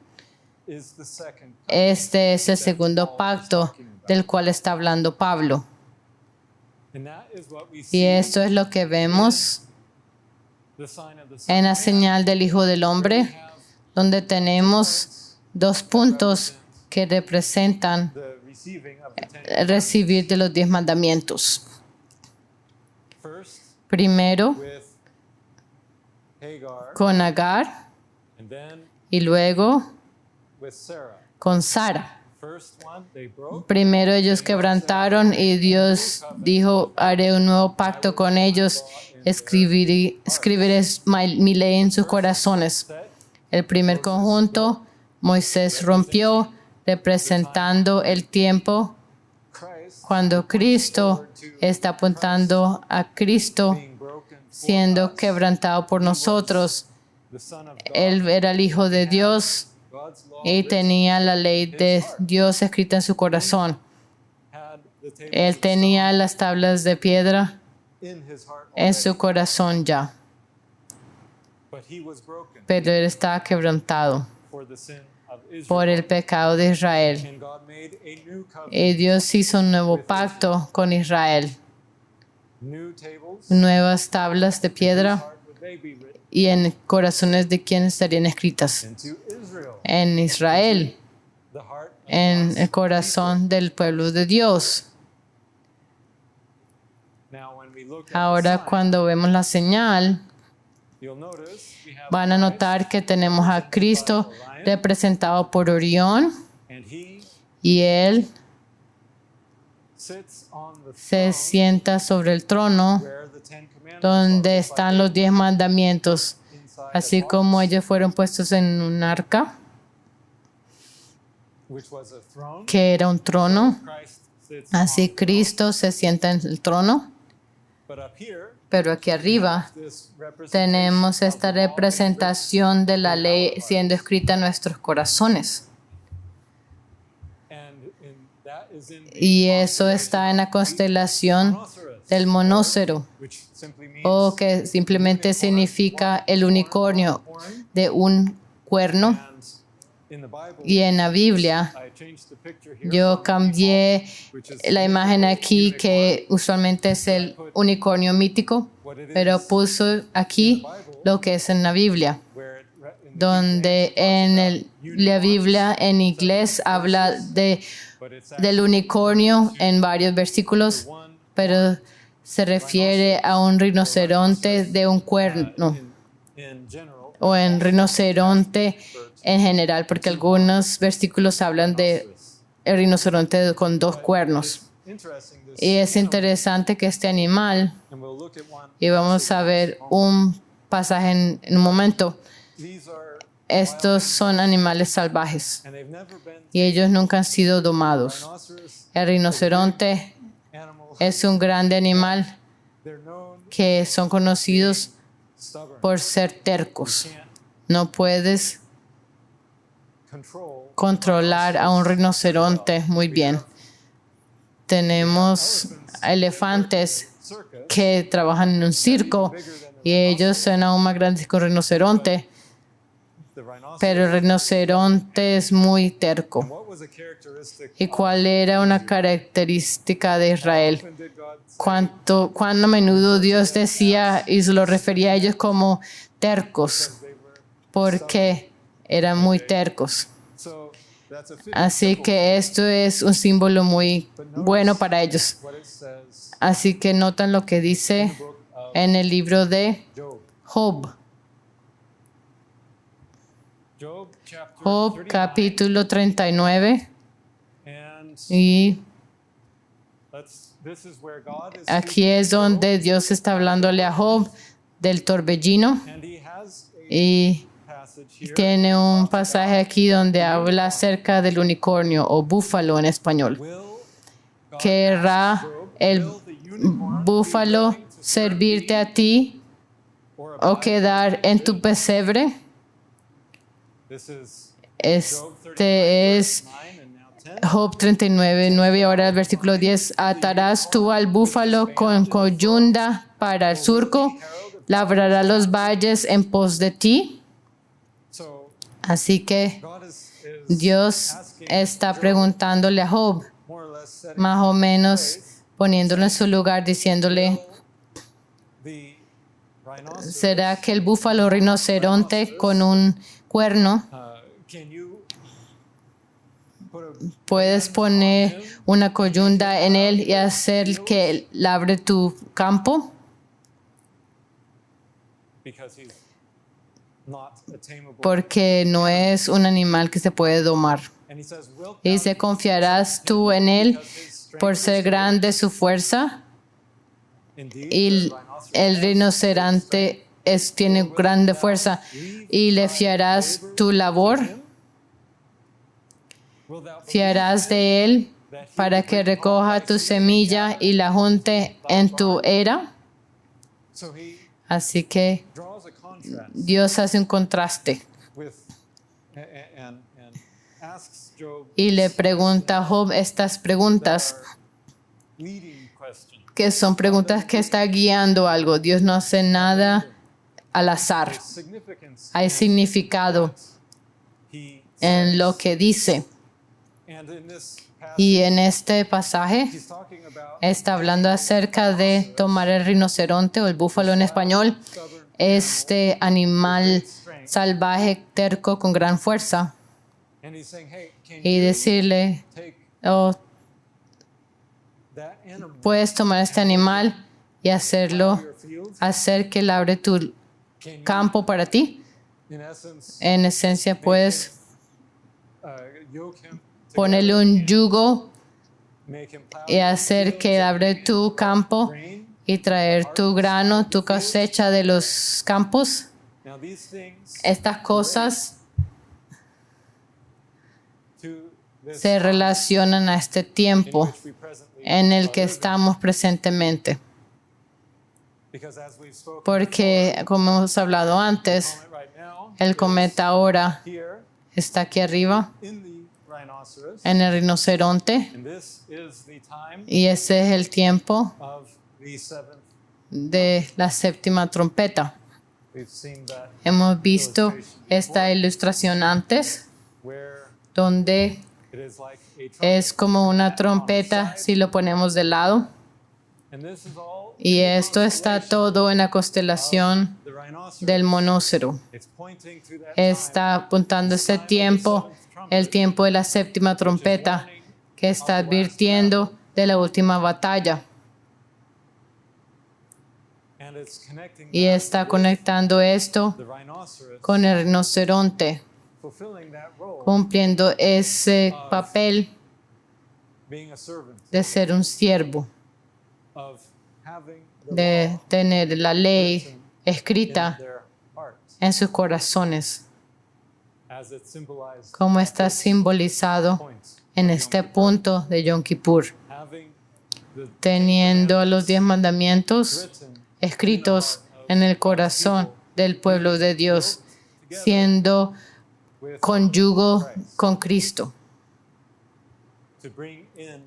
is the second covenant. Este es el segundo pacto del cual está hablando Pablo. And that is what we Y see esto es lo que vemos the sign of the Son en la of Man. señal del Hijo del We Hombre, have donde tenemos dos puntos que representan the receiving of the Ten el recibir de los 10 mandamientos. First Primero with Hagar, con Agar and then y luego with Sarah. con Sara. First one they broke, Primero ellos quebrantaron y Dios dijo, haré un nuevo pacto con ellos, escribiré mi ley en sus corazones. set El primer conjunto, Moisés rompió, representando el tiempo Christ cuando Cristo está apuntando a Cristo being broken for siendo quebrantado por nosotros. the Son of God, Él era el Hijo de Dios God's law y tenía la ley de Dios escrita en su corazón. had the tables Él tenía las tablas de piedra in his heart en already, su corazón ya, but he was broken pero él estaba quebrantado for the sin of Israel. por el pecado de Israel. And God made a new covenant, Y Dios hizo un nuevo pacto con Israel, new tables. nuevas tablas de Whose piedra, heart would they be written? y en corazones de quienes estarían escritas. Into Israel, En Israel, the heart of en God's el corazón del pueblo de Dios. people. Now, when we look at Ahora, the sign, cuando vemos la señal, you'll notice we have van a Christ, notar que tenemos a Cristo representado por Orión, and he y Él sits on the se throne sienta sobre el trono where the Ten Commandments donde are, están los 10 mandamientos, inside así a como box, ellos fueron puestos en un arca, which was a throne. que era un trono. Christ sits Así on the throne. Cristo se sienta en el trono, But up here, pero aquí arriba this representation tenemos of esta the law representación de la ley siendo escrita en nuestros corazones. and that is in the Y eso está en la constelación rhinoceros, del monócero, which simply means o que simplemente significa el unicornio horn. de un cuerno. And in the Bible, Y en la Biblia I changed the picture here yo from cambié which is la imagen aquí, que usualmente es el unicornio mítico, what it is, pero puso aquí lo que es en la Biblia, where it in the donde en la Biblia en inglés habla but it's del unicornio en varios versículos, one pero se refiere a un rinoceronte de un cuerno in general. o en rinoceronte en general, porque algunos versículos hablan de el rinoceronte con 2 cuernos. Interesting this, Y es interesante que este animal, and we'll look at one. y vamos a ver un pasaje en un momento, These are estos son animales salvajes and they've never been y ellos nunca han sido domados. rhinoceros El rinoceronte animals. es un grande animal They're known que son conocidos stubborn. por ser tercos. Can't No puedes control. controlar a un rinoceronte muy bien. Tenemos elefantes Circus. que trabajan en un circo y ellos son aún más grandes que un rinoceronte, The rhinoceros. pero el rinoceronte es muy terco. What was a characteristic? ¿Y cuál era una característica de Israel? Often did God say Cuán a menudo Dios decía y se lo refería a ellos como tercos, they were? porque eran muy tercos. So that's a fitting Así symbol. que esto es un símbolo muy bueno para ellos. What it says Así que notan lo que in dice the book of en el libro de Job. Job. Job chapter Job 39, capítulo 39. and Y this is where God is aquí speaking es to Job, donde Dios está hablándole a Job del torbellino. and he has a Y passage here tiene un pasaje aquí donde habla acerca del unicornio o búfalo en español. will God ¿Querrá ask Job, el will the unicorn búfalo be willing to serve servirte a ti or o abide? quedar en tu pesebre? This is Job 39, Este es verse 9, and now Job 39, 9, ahora el versículo 10. Atarás tú al búfalo con coyunda para el surco, labrará los valles en pos de ti. So Así que God is Dios asking está Job, preguntándole a Job, more or less setting más o menos place, poniéndolo en su lugar, diciéndole, the rhinoceros, ¿será que el búfalo rinoceronte con un cuerno can you put a puedes band poner on him una coyunda en él y hacer que él labre tu campo? because he's not a tameable? Porque no es un animal que se puede domar. And he says, wilt Y thou dice, ¿confiarás tú en él por ser grande su fuerza? indeed Y the rhinoceros el has rinoceronte tiene grande fuerza. ¿Y le fiarás tu labor? Wilt thou ¿Fiarás de él para que recoja tu semilla y la junte en tu era? So he Así que draws a contrast Dios hace un contraste with and asks Job y le pregunta a Job estas preguntas, leading questions. que son preguntas que está guiando algo. Dios no hace nada al azar. Significance Hay significado he en lo que dice. and in this passage Y en este pasaje he's talking about está hablando acerca de tomar el rinoceronte o el búfalo en español, stubborn este animal salvaje, terco, con gran fuerza, and he's saying, hey, can y you decirle, take oh, that animal puedes tomar este animal y hacerlo, your fields? hacer que labre tu Can you campo para ti. in essence En esencia, puedes yoke him ponerle un yugo make him plow y hacer que labre tu campo grain? y traer tu grano, tu cosecha de los campos. Now these things Estas cosas to this se relacionan a este in tiempo which we presently en el que live in. estamos presentemente. Because as we've spoken Porque, como hemos hablado antes, comment right now el cometa ahora here está aquí arriba in the rhinoceros, en el rinoceronte and this is the time y ese es el tiempo of the seventh. de la séptima trompeta. We've seen that Hemos visto esta ilustración antes, where it donde is like a trumpet. es como una trompeta si lo ponemos de lado. And this is all Y esto está todo en la constelación the rhinoceros. del monócero. It's pointing to that Está apuntando ese tiempo, el tiempo de la séptima trompeta, que está advirtiendo de la última batalla. and it's connecting Y that está conectando esto the rhinoceros, con el rinoceronte, fulfilling that role, cumpliendo ese papel being a servant, de ser un siervo, of having the de law tener la ley in escrita their hearts, en sus corazones, as it symbolized como está simbolizado points. en este punto de Yom Kippur, Having the teniendo los 10 mandamientos written escritos en el corazón del pueblo de Dios, siendo with conyugo con Cristo, to bring in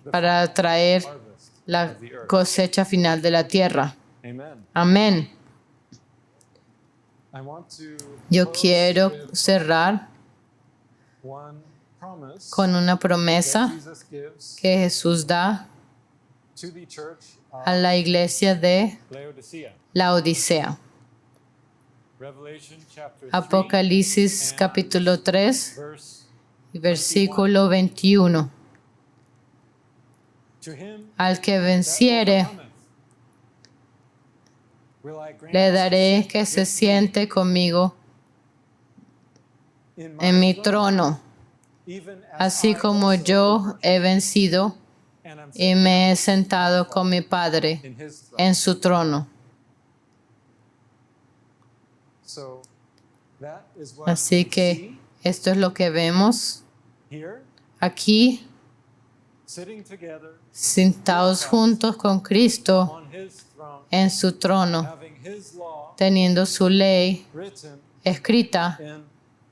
the para traer harvest la of the earth. cosecha final de la tierra. Amen. Amén. I want to Yo close quiero with cerrar one promise con una that promesa Jesus gives que Jesús da to the church of a la iglesia de Laodicea. la Odisea. Revelation chapter 3, Apocalipsis capítulo 3, verse y versículo 21. to him Al que that venciere, overcometh, will I grant le daré que se siente conmigo in my en mi throne, trono, even as así I como also yo he vencido and am y me he sentado con mi Padre in his throne. en su trono. So that is what Así we que see esto es lo que vemos here, aquí, sitting together sentados juntos con Cristo on his throne, en su trono, having his law teniendo su ley written escrita in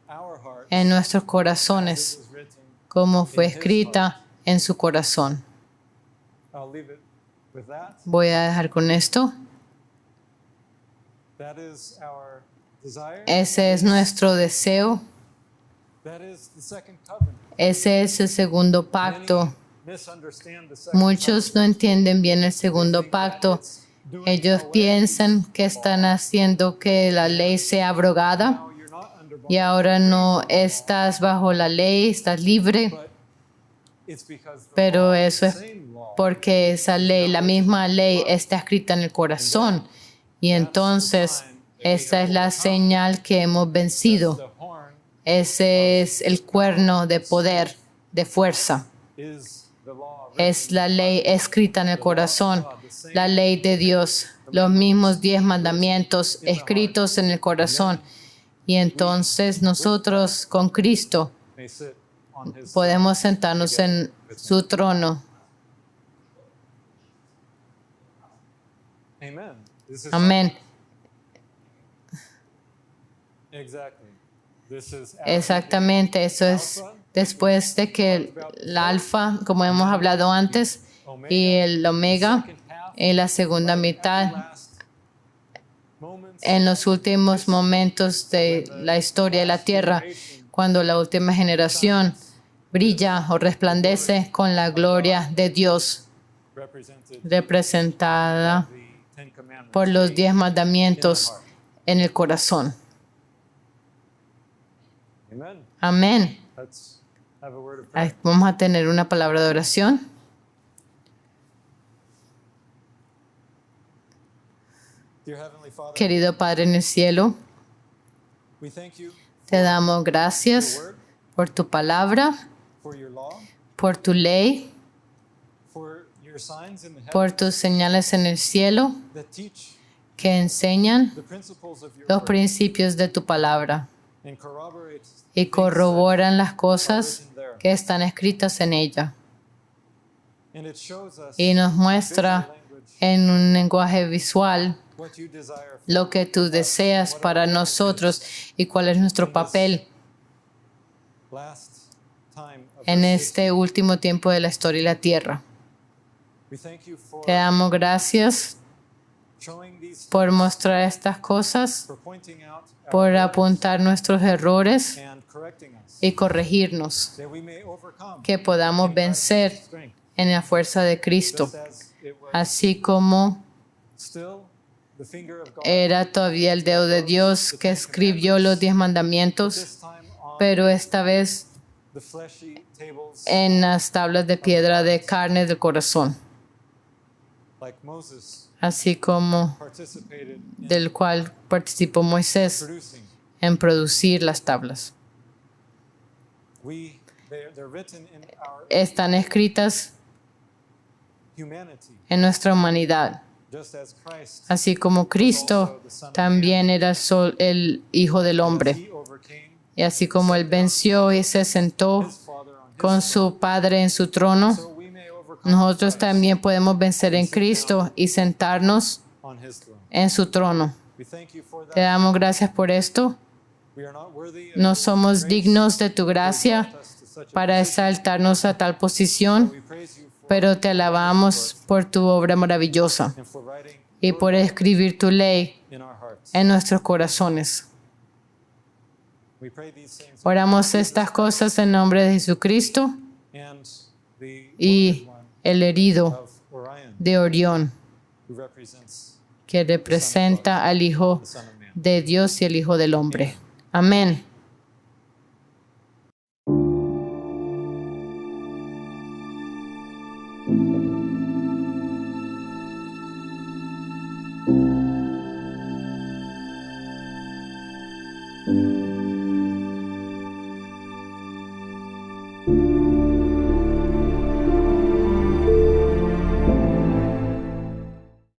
our hearts, en nuestros as corazones, it was written como fue escrita en su corazón. I'll leave it with that. Voy a dejar con esto. That is our desire. Ese es nuestro deseo. That is the second covenant. Ese es el segundo pacto. Many misunderstand the second Muchos no entienden bien el segundo pacto. Ellos piensan que están haciendo que la ley sea abrogada covenant. You're not under y ahora no estás bajo la ley, estás libre, but it's because the pero eso es same law porque esa ley, la misma ley, está escrita en el corazón. Y entonces, esa es la señal que hemos vencido. the horn Ese es el cuerno de poder, de fuerza. is the law. Es la ley escrita en el corazón, la ley de Dios, los mismos 10 mandamientos escritos en el corazón. Y entonces nosotros con Cristo May sit on his podemos sentarnos en su trono. Amen. This is Amén. exactly. This is Exactamente, eso es después de que el alfa, como hemos hablado antes, y el omega en la segunda mitad, last moments en los últimos momentos de la historia de la tierra, cuando la última generación brilla o resplandece con la gloria de Dios, represented representada the Ten Commandments. por los 10 mandamientos en el corazón. Amen. Amén. Let's have a word of prayer. Vamos a tener una palabra de oración. Dear Heavenly Father, Querido Padre en el cielo, we thank you te damos gracias for your word, por tu palabra, for your law, por tu ley, for your signs in the por heavens tus señales en el cielo that teach que enseñan the principles of your los word principios de tu palabra and corroborate y corroboran las things cosas written there. que están escritas en ella. And it shows us Y nos muestra visual language en un lenguaje visual what you desire for lo que tú deseas para nosotros y cuál es nuestro papel last time of en our este último tiempo de la historia y la tierra. We thank you for Te damos gracias showing these por mostrar estas cosas, for pointing out our por errors apuntar nuestros errores and correcting us y corregirnos, that we may overcome que podamos vencer strength en la fuerza de Cristo, just as it was así como still the finger of God era todavía el dedo de Dios que escribió los 10 mandamientos, this time on pero esta vez the fleshy tables en las tablas de piedra de carne del corazón, like Moses así como participated in del cual participó Moisés producing. en producir las tablas. They're written in our Están escritas humanity, en nuestra humanidad, just as Christ así como Cristo también era el Hijo del Hombre, he overcame y así como Él venció y se sentó his Father on his con su Padre en su trono, so we may overcome nosotros también podemos vencer en Cristo y sentarnos on his throne. en su trono. We thank you for Te that. damos gracias por esto. We are not worthy of No your somos grace dignos de tu to gracia exalt us to such a para position. exaltarnos a tal posición, We praise you for pero te alabamos por tu obra maravillosa and for writing y por escribir tu ley in our hearts. en nuestros corazones. We pray these things Oramos estas cosas en nombre de Jesucristo and the y wounded one el herido of Orion, de Orión, who represents que representa al Hijo the Son of Man. de Dios y el Hijo del Hombre. Amén.